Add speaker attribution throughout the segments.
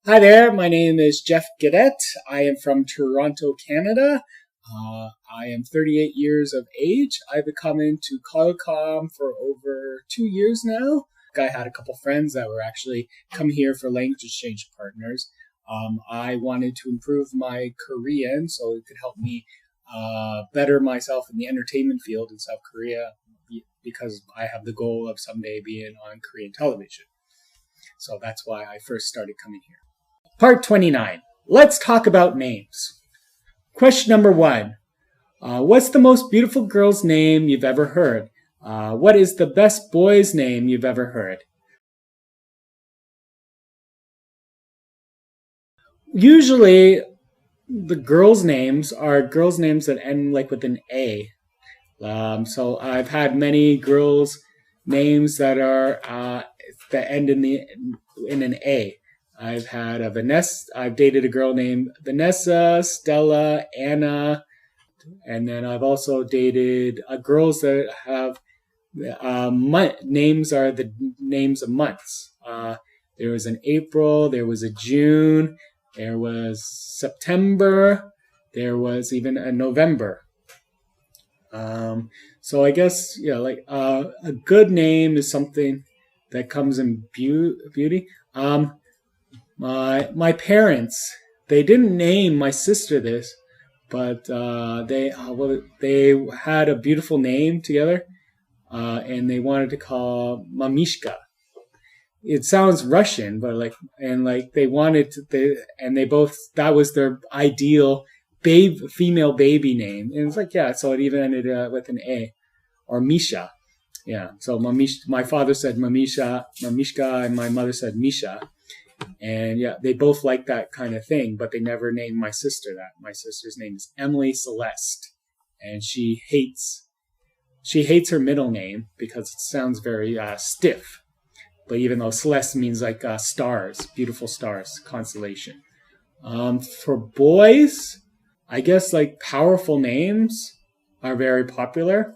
Speaker 1: Hi there, my name is Jeff Gadet. I am from Toronto, Canada. I am 38 years of age. I've been coming to Qualcomm for over 2 years now. I had a couple friends that were actually come here for language exchange partners. I wanted to improve my Korean so it could help me better myself in the entertainment field in South Korea because I have the goal of someday being on Korean television. So that's why I first started coming here. Part 29. Let's talk about names. Question number 1. What's the most beautiful girl's name you've ever heard? What is the best boy's name you've ever heard? Usually, the girls' names are girls' names that end like with an A. So I've had many girls' names that are that end in an A. I've had a Vanessa. I've dated a girl named Vanessa, Stella, Anna, and then I've also dated girls that have names are the names of months. There was an April, there was a June, there was September, there was even a November. So I guess a good name is something that comes in beauty. My parents, they didn't name my sister this, but they had a beautiful name together, and they wanted to call Mamishka. It sounds Russian, but they wanted to, that was their ideal female baby name, and it's so it even ended with an A, or Misha. Yeah, so my father said Mishka, and my mother said Misha. And yeah, they both like that kind of thing, but they never named my sister that. My sister's name is Emily Celeste, and she hates her middle name because it sounds very stiff. But even though Celeste means stars, beautiful stars, constellation. For boys, I guess powerful names are very popular.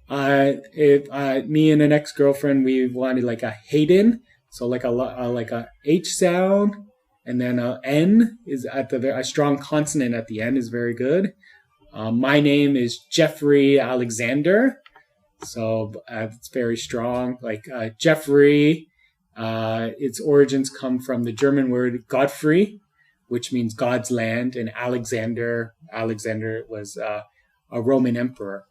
Speaker 1: Me and an ex-girlfriend, we wanted a Hayden. So a H sound, and then a N is a strong consonant at the end is very good. My name is Geoffrey Alexander, so it's very strong. Geoffrey, its origins come from the German word Godfrey, which means God's land, and Alexander was a Roman emperor.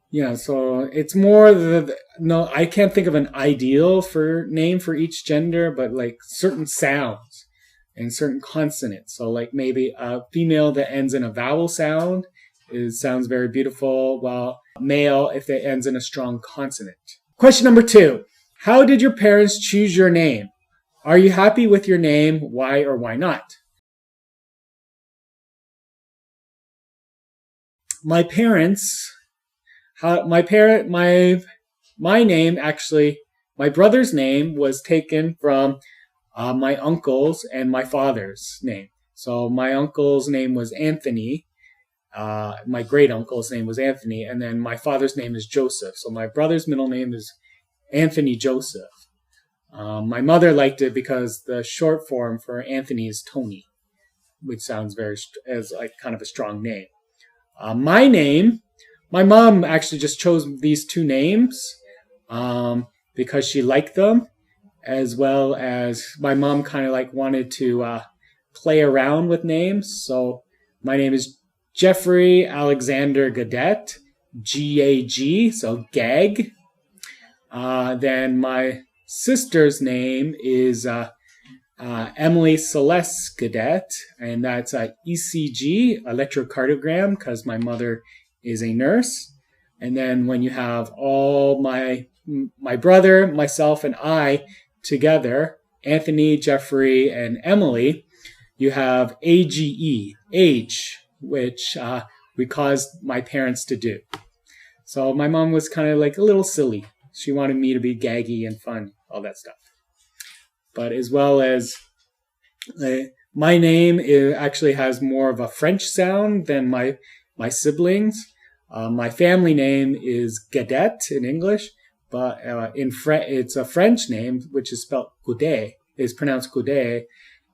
Speaker 1: Yeah, so it's more I can't think of an ideal name for each gender, but certain sounds and certain consonants. So maybe a female that ends in a vowel sound sounds very beautiful, while male if it ends in a strong consonant. Question number 2. How did your parents choose your name? Are you happy with your name? Why or why not? My parents... My name actually, my brother's name was taken from my uncle's and my father's name. So my uncle's name was Anthony. My great uncle's name was Anthony, and then my father's name is Joseph. So my brother's middle name is Anthony Joseph. My mother liked it because the short form for Anthony is Tony, which sounds as kind of a strong name. My name. My mom actually just chose these two names because she liked them, as well as my mom kind of wanted to play around with names. So my name is Geoffrey Alexander Gadet, G-A-G, so Gag. Then my sister's name is Emily Celeste Gadet, and that's ECG, electrocardiogram, because my mother is a nurse. And then when you have all my brother, myself, and I together, Anthony, Geoffrey, and Emily, you have AGE, age, which we caused my parents to do. So my mom was kind of a little silly. She wanted me to be gaggy and fun, all that stuff. But as well as my name actually has more of a French sound than my siblings. My family name is Gadet in English, but it's a French name, which is spelled Goudet, is pronounced Coudet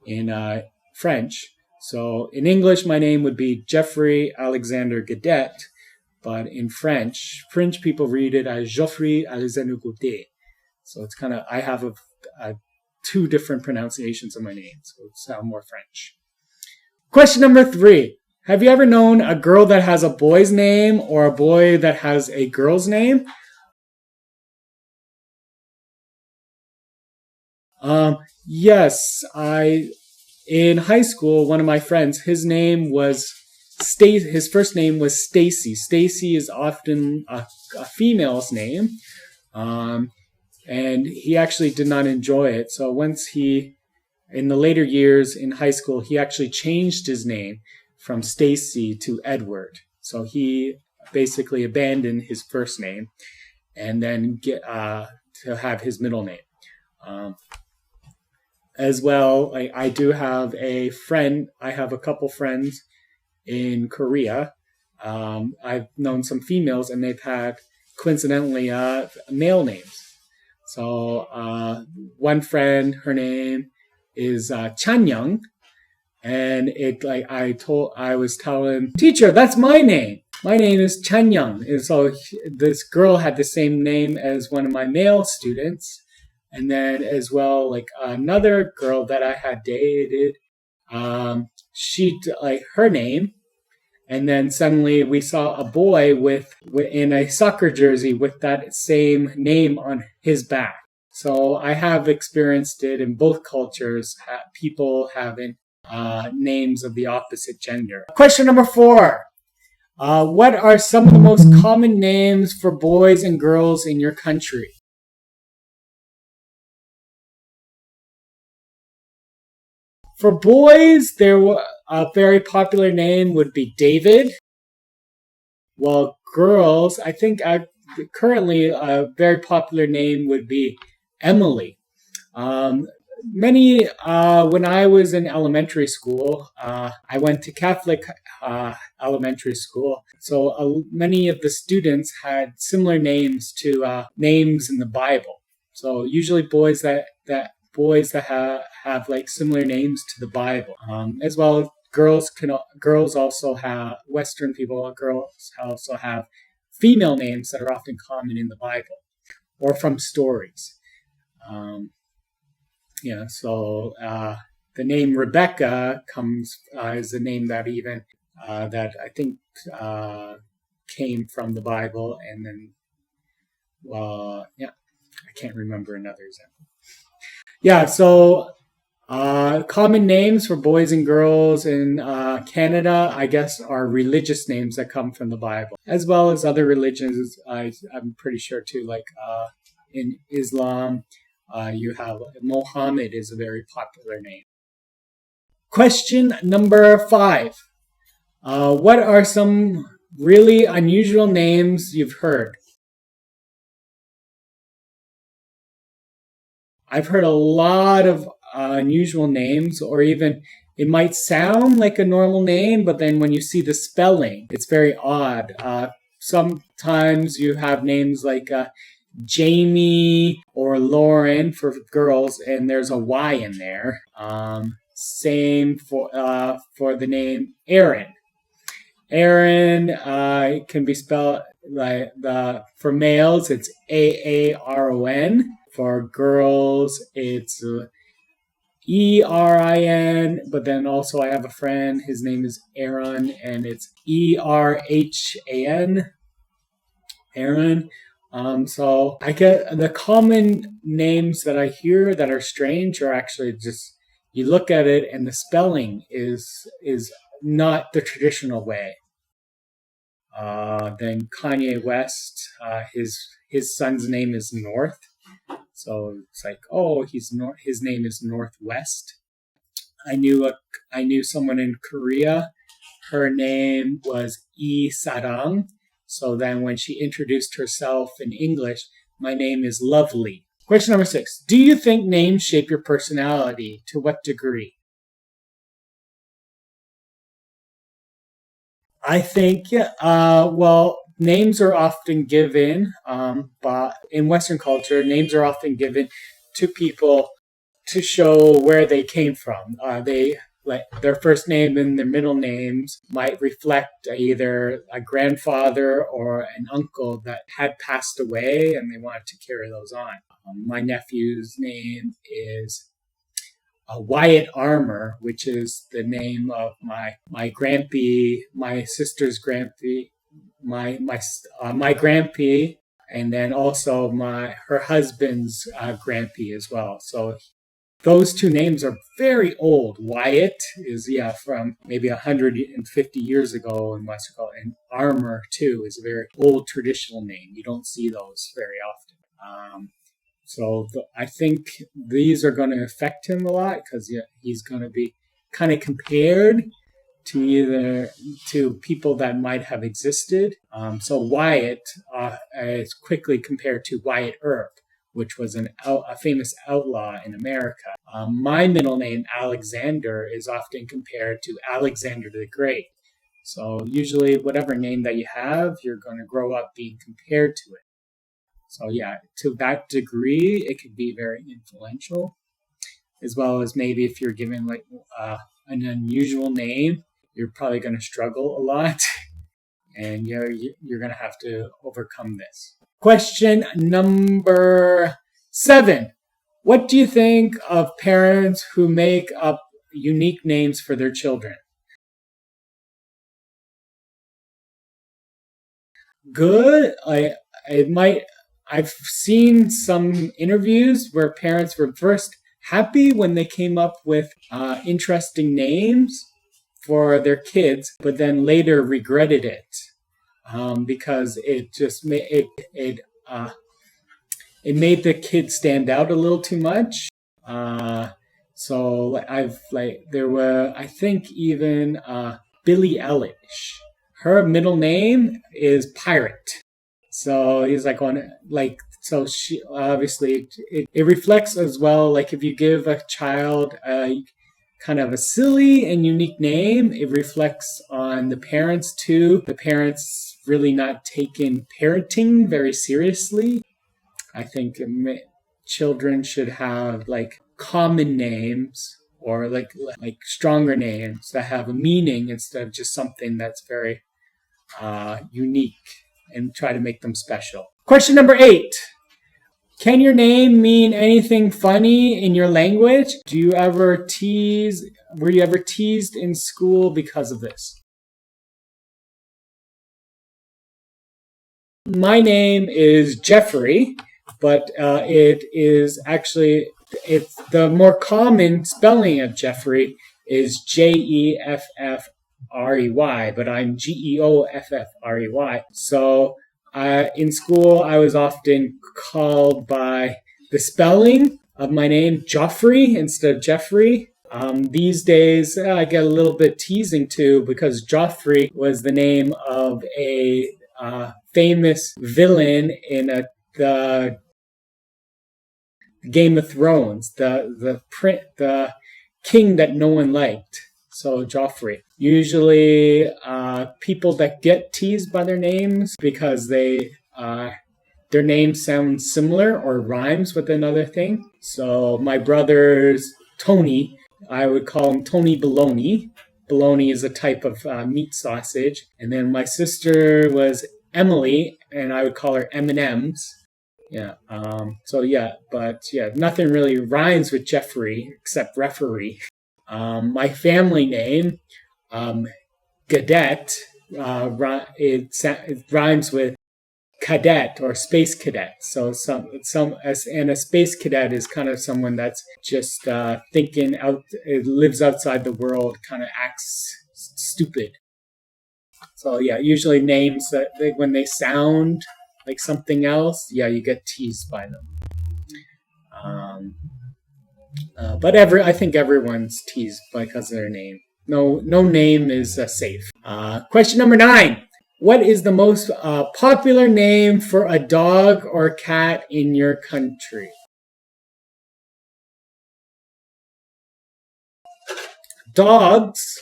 Speaker 1: in French. So in English, my name would be Geoffrey Alexander Guedet, but in French people read it as Geoffrey Alexander Coudet. So it's kind of, I have two different pronunciations of my name, so it sounds more French. Question number 3. Have you ever known a girl that has a boy's name or a boy that has a girl's name? Yes, in high school, one of my friends, his first name was Stacy. Stacy is often a female's name, and he actually did not enjoy it. So once in the later years in high school, he actually changed his name from Stacy to Edward. So he basically abandoned his first name and then to have his middle name. As well, I do have a friend. I have a couple friends in Korea. I've known some females, and they've had, coincidentally, male names. So one friend, her name is Chanyoung, and I was telling teacher, that's my name. My name is Chanyoung. And so this girl had the same name as one of my male students. And then as well, like another girl that I had dated, she her name, and then suddenly we saw a boy in a soccer jersey with that same name on his back. So I have experienced it in both cultures, people having names of the opposite gender. Question number 4. What are some of the most common names for boys and girls in your country? For boys, a very popular name would be David. While girls, I think currently a very popular name would be Emily. When I was in elementary school, I went to Catholic elementary school. So many of the students had similar names to names in the Bible. So usually boys that have like similar names to the Bible, as well as girls also have, Western girls also have female names that are often common in the Bible or from stories. So the name Rebecca is a name that that I think came from the Bible, and then I can't remember another example. Yeah, so common names for boys and girls in Canada, I guess, are religious names that come from the Bible, as well as other religions. I'm pretty sure too, like in Islam, you have Mohammed is a very popular name. Question number 5. What are some really unusual names you've heard? I've heard a lot of unusual names, or even it might sound like a normal name, but then when you see the spelling, it's very odd. Sometimes you have names like Jamie or Lauren for girls, and there's a Y in there. Same for the name Aaron. Aaron can be spelled like for males, it's Aaron. For girls, it's Erin, but then also I have a friend, his name is Aaron, and it's Erhan, Aaron. So I get the common names that I hear that are strange are actually just, you look at it and the spelling is not the traditional way. Then Kanye West, his son's name is North. So it's like, his name is Northwest. I knew someone in Korea. Her name was Lee Sarang. So then when she introduced herself in English, my name is Lovely. Question number 6. Do you think names shape your personality? To what degree? I think, names are often given, but in Western culture, names are often given to people to show where they came from. They like their first name and their middle names might reflect either a grandfather or an uncle that had passed away, and they wanted to carry those on. My nephew's name is Wyatt Armour, which is the name of my grandpee, my sister's grandpee, my grandpee, and then also her husband's grandpee as well. So those two names are very old. Wyatt is from maybe 150 years ago in Mexico, and Armour too is a very old traditional name. You don't see those very often. I think these are going to affect him a lot because he's going to be kind of compared to people that might have existed. So Wyatt is quickly compared to Wyatt Earp, which was a famous outlaw in America. My middle name, Alexander, is often compared to Alexander the Great. So usually whatever name that you have, you're going to grow up being compared to it. So to that degree, it could be very influential, as well as maybe if you're given like an unusual name, you're probably going to struggle a lot, and you're going to have to overcome this. Question number 7. What do you think of parents who make up unique names for their children? Good. I've seen some interviews where parents were first happy when they came up with interesting names for their kids, but then later regretted it because it just made the kids stand out a little too much. There were, I think, even Billie Eilish. Her middle name is Pirate. So he's so she obviously it reflects as well. Like if you give a child kind of a silly and unique name, it reflects on the parents too. The parents really not taking parenting very seriously. I think children should have like common names or like stronger names that have a meaning instead of just something that's very unique, and try to make them special. Question number 8. Can your name mean anything funny in your language? Were you ever teased in school because of this? My name is Geoffrey, but it's the more common spelling of Geoffrey is Jeffrey, but I'm Geoffrey. So in school, I was often called by the spelling of my name, Geoffrey, instead of Jeffrey. These days, I get a little bit teasing too, because Geoffrey was the name of a famous villain in the Game of Thrones, the king that no one liked. So Geoffrey. Usually people that get teased by their names because their name sounds similar or rhymes with another thing. So my brother's Tony, I would call him Tony Bologna. Bologna is a type of meat sausage. And then my sister was Emily, and I would call her M&M's. Nothing really rhymes with Jeffrey except referee. My family name, Cadet, it rhymes with cadet or space cadet. So and a space cadet is kind of someone that's just thinking out, it lives outside the world, kind of acts stupid. So usually names that when they sound like something else, you get teased by them. But I think everyone's teased because of their name. No name is safe. Question number 9. What is the most popular name for a dog or cat in your country? Dogs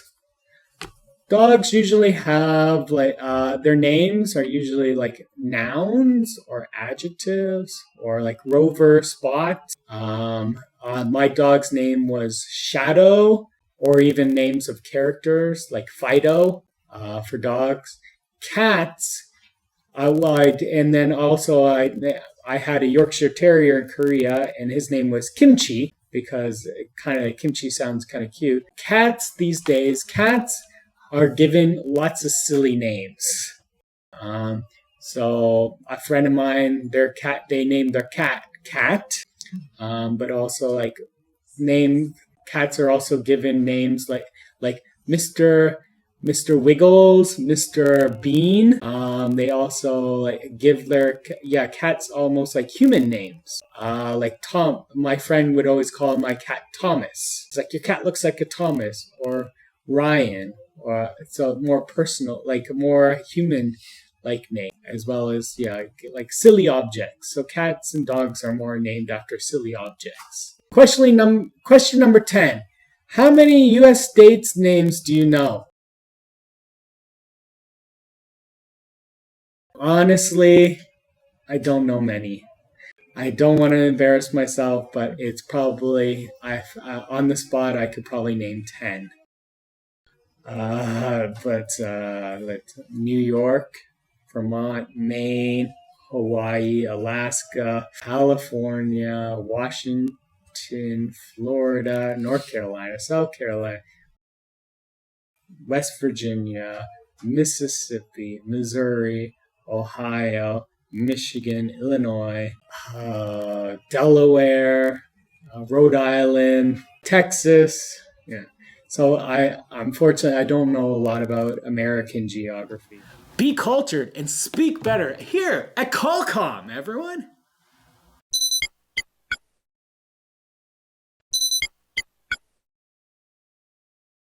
Speaker 1: Dogs usually have like their names are usually like nouns or adjectives or like Rover, Spot. My dog's name was Shadow, or even names of characters like Fido for dogs. Cats. And then also I had a Yorkshire Terrier in Korea, and his name was Kimchi because kimchi sounds kind of cute. Cats these days, are given lots of silly names. So a friend of mine, they named their cat Cat, but also like cats are also given names like Mr. Wiggles, Mr. Bean. They also like give cats almost like human names. Like Tom, my friend would always call my cat Thomas. It's like your cat looks like a Thomas, or Ryan. So more personal, like more human like name, as well as like silly objects. So cats and dogs are more named after silly objects. Question number 10. How many US states names do you know? Honestly, I don't know many. I don't want to embarrass myself, but it's probably on the spot I could probably name 10. But New York, Vermont, Maine, Hawaii, Alaska, California, Washington, Florida, North Carolina, South Carolina, West Virginia, Mississippi, Missouri, Ohio, Michigan, Illinois, Delaware, Rhode Island, Texas. Yeah. So unfortunately, I don't know a lot about American geography. Be cultured and speak better here at Qualcomm, everyone.